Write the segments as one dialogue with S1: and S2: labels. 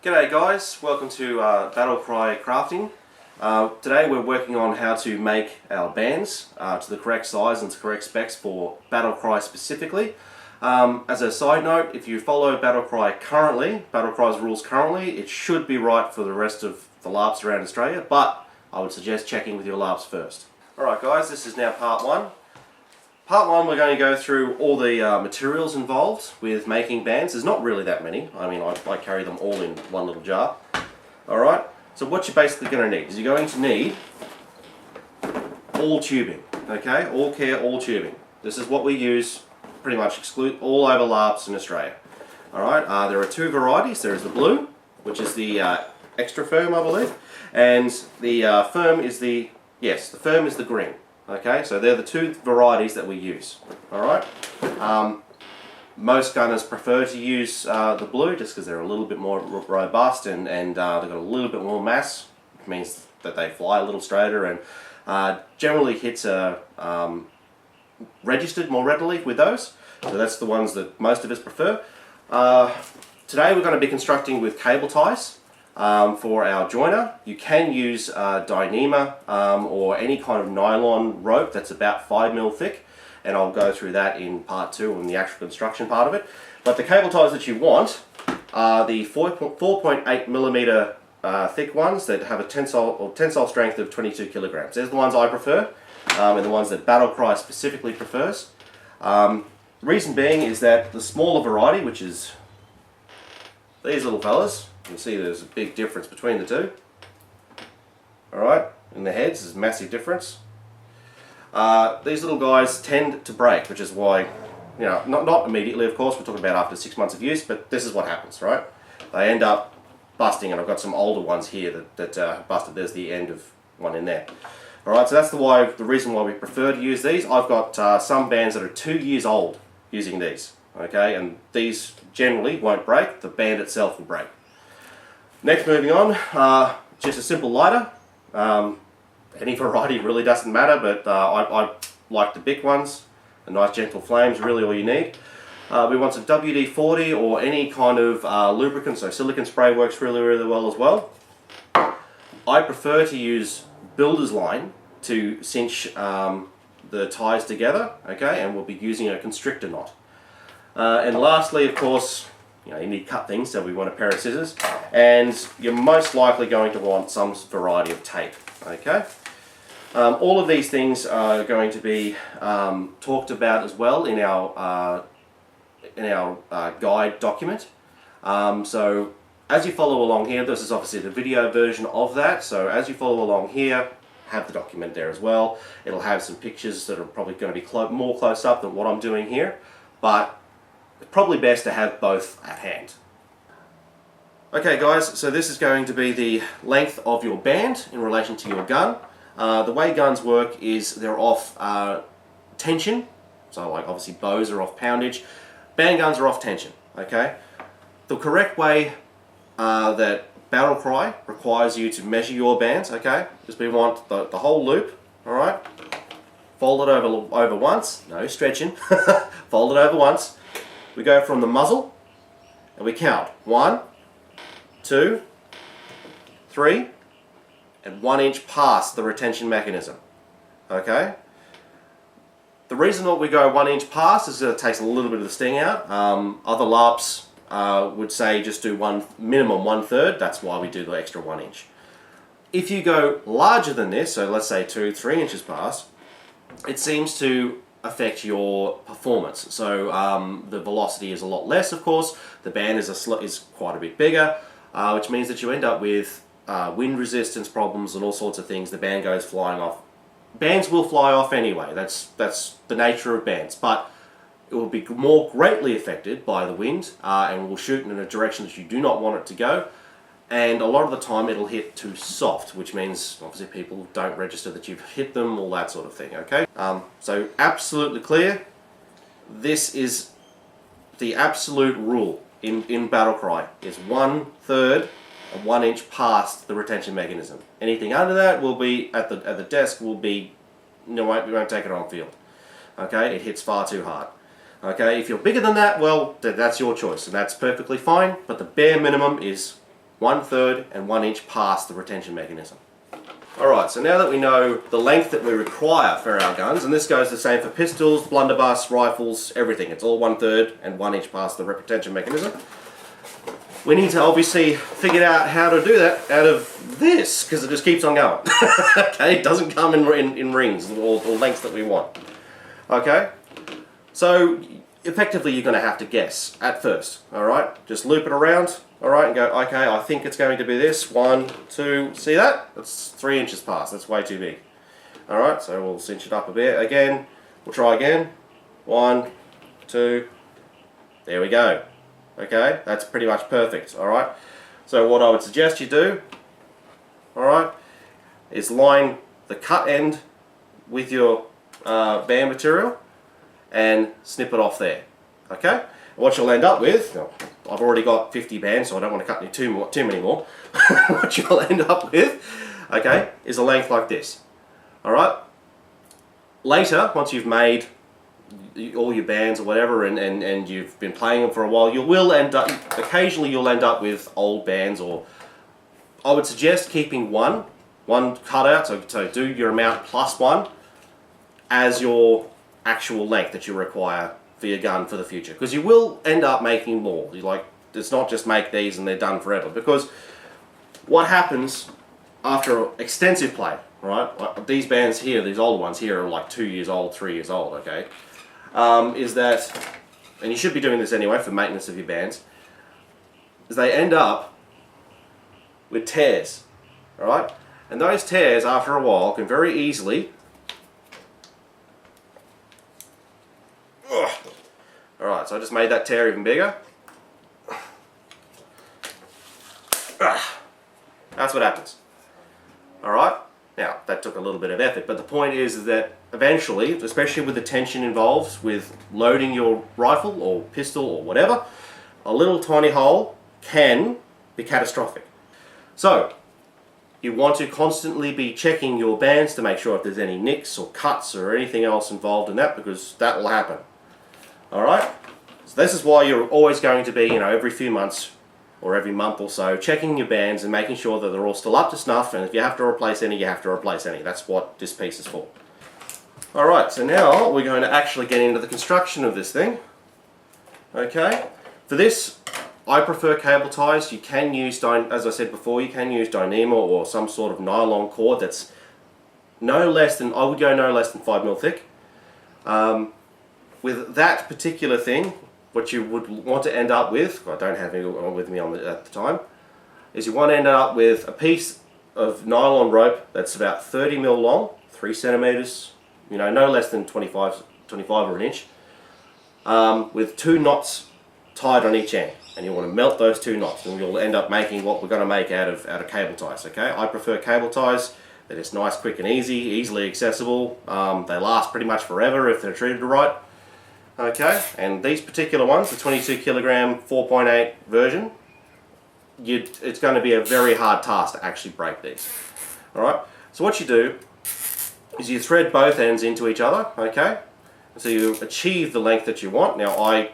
S1: G'day guys, welcome to Battlecry Crafting. Today we're working on how to make our bands to the correct size and to correct specs for Battlecry specifically. As a side note, if you follow Battlecry currently, Battlecry's rules currently, it should be right for the rest of the LARPs around Australia, but I would suggest checking with your LARPs first. Alright guys, this is now part one. Part one, we're going to go through all the materials involved with making bands. There's not really that many. I mean, I carry them all in one little jar. Alright, so what you're basically going to need is you're going to need all tubing. Okay, all tubing. This is what we use pretty much all over LARPs in Australia. Alright, there are two varieties. There is the blue, which is the extra firm, I believe, and the firm is the green. Okay, so they're the two varieties that we use. Alright, most gunners prefer to use the blue just because they're a little bit more robust and they've got a little bit more mass, which means that they fly a little straighter and generally hits are registered more readily with those. So that's the ones that most of us prefer. Today we're going to be constructing with cable ties. For our joiner, you can use Dyneema or any kind of nylon rope that's about 5mm thick, and I'll go through that in part two in the actual construction part of it. But the cable ties that you want are the 4.8mm thick ones that have a tensile strength of 22 kilograms. There's the ones I prefer, and the ones that Battlecry specifically prefers. Reason being is that the smaller variety, which is these little fellas, you can see there's a big difference between the two. Alright, in the heads there's a massive difference. These little guys tend to break, which is why, you know, not immediately of course, we're talking about after 6 months of use, but this is what happens, right? They end up busting, and I've got some older ones here that busted. There's the end of one in there. Alright, so that's the reason why we prefer to use these. I've got some bands that are 2 years old using these, okay, and these generally won't break, the band itself will break. Next, moving on, just a simple lighter. Any variety really doesn't matter, but I like the big ones. The nice gentle flames, really all you need. We want some WD-40 or any kind of lubricant, so silicone spray works really, really well as well. I prefer to use builder's line to cinch the ties together, okay, and we'll be using a constrictor knot. And lastly, of course, you need to cut things, so we want a pair of scissors, and you're most likely going to want some variety of tape. Okay, all of these things are going to be talked about as well in our guide document. So as you follow along here, this is obviously the video version of that. So as you follow along here, have the document there as well. It'll have some pictures that are probably going to be more close up than what I'm doing here, but it's probably best to have both at hand. Okay guys, so this is going to be the length of your band in relation to your gun. The way guns work is they're off tension, so like obviously bows are off poundage, band guns are off tension, okay? The correct way that Battlecry requires you to measure your bands, okay, is we want the whole loop, alright, fold it over once, no stretching, fold it over once. We go from the muzzle and we count 1, 2, 3, and 1 inch past the retention mechanism. Okay? The reason that we go 1 inch past is that it takes a little bit of the sting out. Other LARPs would say just do minimum 1/3. That's why we do the extra 1 inch. If you go larger than this, so let's say 2, 3 inches past, it seems to affect your performance. So the velocity is a lot less, of course. The band is quite a bit bigger, which means that you end up with wind resistance problems and all sorts of things. The band goes flying off. Bands will fly off anyway. That's the nature of bands, but it will be more greatly affected by the wind and will shoot in a direction that you do not want it to go. And a lot of the time it'll hit too soft, which means obviously people don't register that you've hit them, all that sort of thing, okay? So absolutely clear, this is the absolute rule in Battlecry, is 1/3 of 1 inch past the retention mechanism. Anything under that will be, at the desk, will be, we won't take it on field. Okay, it hits far too hard. Okay, if you're bigger than that, well, that's your choice, and that's perfectly fine, but the bare minimum is 1/3 and 1 inch past the retention mechanism. Alright, so now that we know the length that we require for our guns, and this goes the same for pistols, blunderbuss, rifles, everything. It's all 1/3 and 1 inch past the retention mechanism. We need to obviously figure out how to do that out of this, because it just keeps on going. Okay, it doesn't come in rings or lengths that we want. Okay, so effectively you're going to have to guess at first. Alright, just loop it around. Alright, and go, okay, I think it's going to be this. 1, 2, see that? That's 3 inches past, that's way too big. Alright, so we'll cinch it up a bit. Again, we'll try again. 1, 2, there we go. Okay, that's pretty much perfect. Alright, so what I would suggest you do, alright, is line the cut end with your band material and snip it off there. Okay, what you'll end up with, I've already got 50 bands, so I don't want to cut too many more. What you'll end up with, okay, is a length like this. Alright, later, once you've made all your bands or whatever and you've been playing them for a while, you will end up, occasionally you'll end up with old bands, or I would suggest keeping one cutout, so do your amount plus 1 as your actual length that you require for your gun for the future, because you will end up making more. It's not just make these and they're done forever, because what happens after extensive play, right? Like these bands here, these older ones here are like 2 years old, 3 years old, okay? Is that, and you should be doing this anyway for maintenance of your bands, is they end up with tears, alright? And those tears after a while can very easily, alright, so I just made that tear even bigger. That's what happens. Alright, now that took a little bit of effort, but the point is that eventually, especially with the tension involved with loading your rifle or pistol or whatever, a little tiny hole can be catastrophic. So, you want to constantly be checking your bands to make sure if there's any nicks or cuts or anything else involved in that, because that will happen. Alright? So this is why you're always going to be, every few months or every month or so, checking your bands and making sure that they're all still up to snuff, and if you have to replace any, you have to replace any. That's what this piece is for. Alright, so now we're going to actually get into the construction of this thing. Okay? For this, I prefer cable ties. You can use, as I said before, you can use Dyneema or some sort of nylon cord that's no less than, I would go no less than 5mm thick. With that particular thing, what you would want to end up with, I don't have it with me at the time, is you want to end up with a piece of nylon rope that's about 30mm long, 3 centimeters, no less than 25 or an inch, with 2 knots tied on each end, and you want to melt those 2 knots, and you'll end up making what we're going to make out of cable ties. Okay, I prefer cable ties. They're just nice, quick and easily accessible. They last pretty much forever if they're treated right. Okay, and these particular ones, the 22 kilogram 4.8 version, it's going to be a very hard task to actually break these. Alright, so what you do is you thread both ends into each other, okay? So you achieve the length that you want. Now I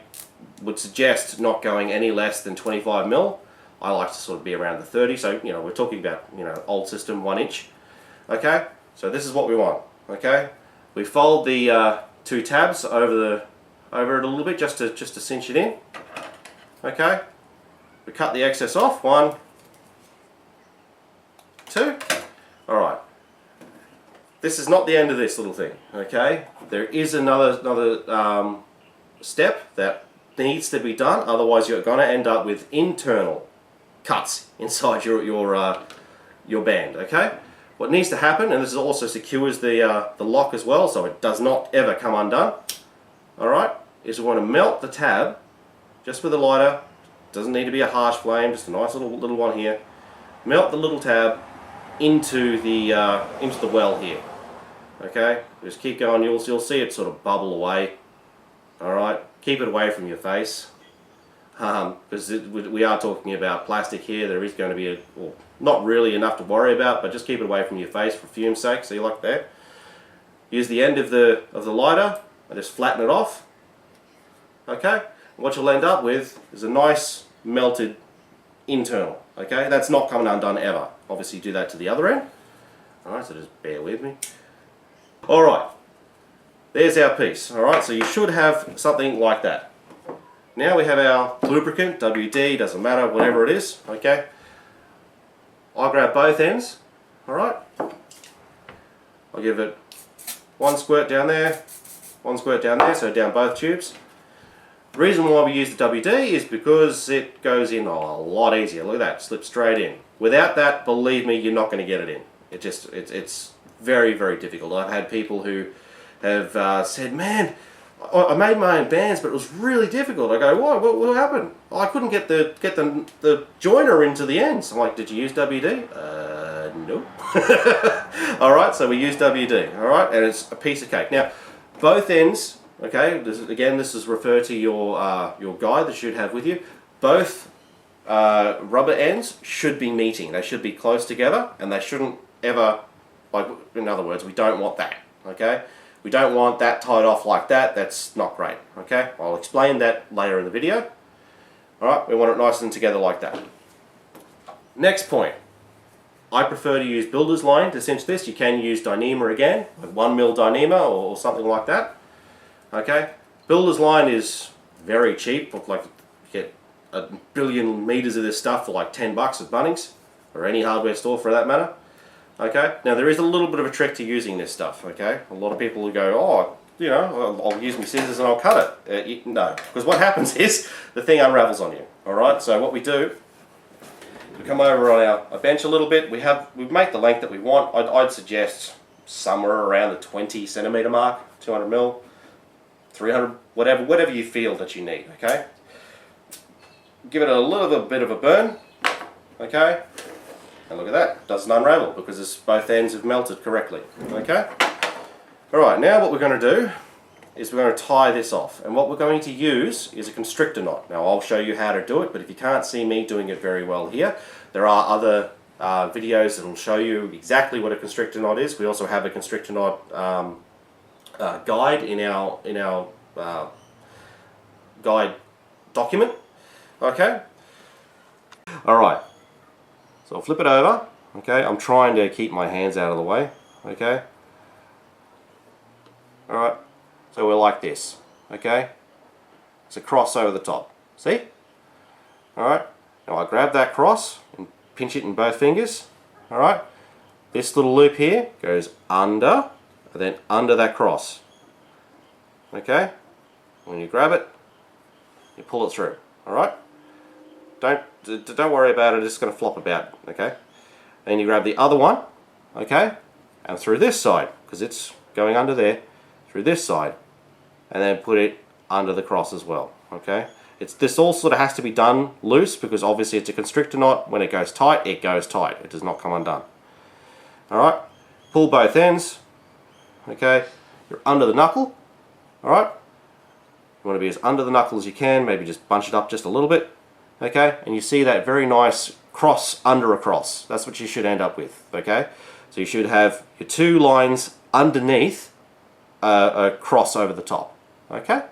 S1: would suggest not going any less than 25mm. I like to sort of be around the 30, so we're talking about old system 1 inch. Okay, so this is what we want. Okay, we fold the 2 tabs over it a little bit just to cinch it in. Okay, we cut the excess off. 1, 2. All right. This is not the end of this little thing. Okay, there is another step that needs to be done. Otherwise, you're going to end up with internal cuts inside your band. Okay. What needs to happen, and this also secures the lock as well, so it does not ever come undone. Alright, is we want to melt the tab just with a lighter. Doesn't need to be a harsh flame, just a nice little one here. Melt the little tab into the well here. Okay, just keep going. You'll see it sort of bubble away. Alright, keep it away from your face. Because we are talking about plastic here. There is going to be not really enough to worry about, but just keep it away from your face for fume's sake. See, like that. Use the end of the lighter and just flatten it off. Okay. And what you'll end up with is a nice melted internal. Okay, that's not coming undone ever. Obviously do that to the other end. Alright, so just bear with me. Alright, there's our piece. Alright, so you should have something like that. Now we have our lubricant, WD, doesn't matter, whatever it is. Okay, I grab both ends. Alright, I'll give it one squirt down there, one squirt down there, so down both tubes. The reason why we use the WD is because it goes in a lot easier. Look at that, slips straight in. Without that, believe me, you're not going to get it in. It's very, very difficult. I've had people who have said, man, I made my own bands, but it was really difficult. I go, why? What happened? Oh, I couldn't get the joiner into the ends. I'm like, did you use WD? No. Alright, so we use WD, alright, and it's a piece of cake. Now, both ends, okay, this is referred to your guide that you should have with you. Both rubber ends should be meeting. They should be close together, and they shouldn't ever, like, in other words, we don't want that, okay? We don't want that tied off like that. That's not great, okay? I'll explain that later in the video. Alright, we want it nice and together like that. Next point. I prefer to use builder's line to cinch this. You can use Dyneema again, like 1mm Dyneema or something like that. Okay, builder's line is very cheap. Like, you get 1 billion meters of this stuff for like $10 at Bunnings, or any hardware store for that matter. Okay, now there is a little bit of a trick to using this stuff. Okay, a lot of people will go, oh, you know, I'll use my scissors and I'll cut it. No, because what happens is the thing unravels on you. All right, so what we do, we come over on our bench a little bit. We make the length that we want. I'd suggest somewhere around the 20 centimeter mark, 200mm, 300, whatever you feel that you need. Okay, give it a little bit of a burn. Okay, and look at that, it doesn't unravel because both ends have melted correctly. Okay, all right. Now what we're going to do is we're going to tie this off, and what we're going to use is a constrictor knot. Now I'll show you how to do it, but if you can't see me doing it very well here, there are other videos that will show you exactly what a constrictor knot is. We also have a constrictor knot guide in our guide document. Okay. All right. So I'll flip it over. Okay. I'm trying to keep my hands out of the way. Okay. All right. So we're like this, okay? It's a cross over the top. See? Alright, now I grab that cross and pinch it in both fingers. Alright, this little loop here goes under, and then under that cross. Okay? When you grab it, you pull it through. Alright? Don't worry about it, it's going to flop about, okay? And you grab the other one, okay? And through this side, because it's going under there, through this side, and then put it under the cross as well. Okay, this all sort of has to be done loose because obviously it's a constrictor knot. When it goes tight, it goes tight. It does not come undone. All right, pull both ends. Okay, you're under the knuckle. All right, you want to be as under the knuckle as you can. Maybe just bunch it up just a little bit. Okay, and you see that very nice cross under a cross. That's what you should end up with. Okay, so you should have your two lines underneath a cross over the top. Okay,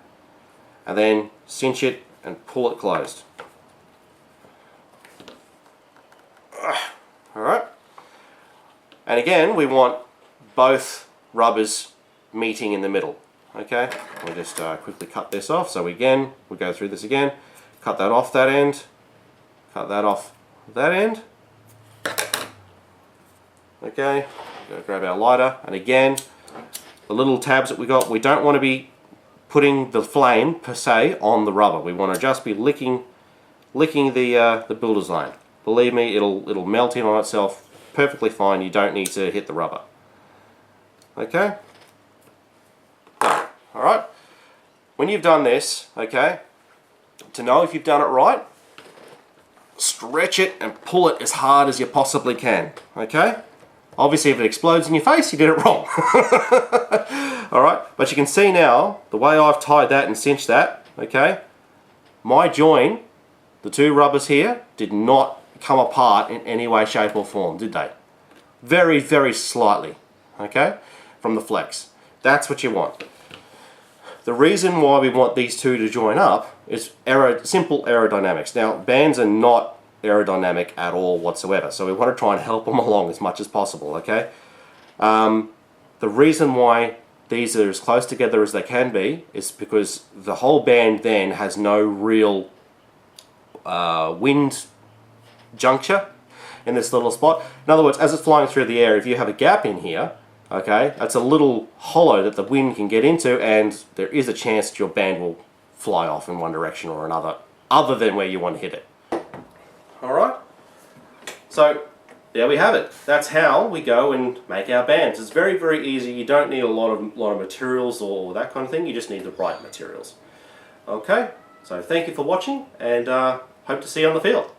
S1: and then cinch it and pull it closed. Alright, and again we want both rubbers meeting in the middle. Okay, we'll just quickly cut this off. So again, we go through this again, cut that off that end, cut that off that end. Okay, go grab our lighter, and again, the little tabs that we got, we don't want to be putting the flame per se on the rubber. We want to just be licking the builder's line. Believe me, it'll melt in on itself perfectly fine. You don't need to hit the rubber. Okay. All right. When you've done this, okay, to know if you've done it right, stretch it and pull it as hard as you possibly can. Okay. Obviously, if it explodes in your face, you did it wrong. Alright, but you can see now, the way I've tied that and cinched that, okay, my join, the two rubbers here, did not come apart in any way, shape or form, did they? Very, very slightly, okay, from the flex. That's what you want. The reason why we want these two to join up is simple aerodynamics. Now, bands are not aerodynamic at all whatsoever. So we want to try and help them along as much as possible, okay? The reason why these are as close together as they can be is because the whole band then has no real wind juncture in this little spot. In other words, as it's flying through the air, if you have a gap in here, okay, that's a little hollow that the wind can get into, and there is a chance that your band will fly off in one direction or another, other than where you want to hit it. Alright, so there we have it. That's how we go and make our bands. It's very, very easy. You don't need a lot of materials or that kind of thing. You just need the right materials. Okay, so thank you for watching, and hope to see you on the field.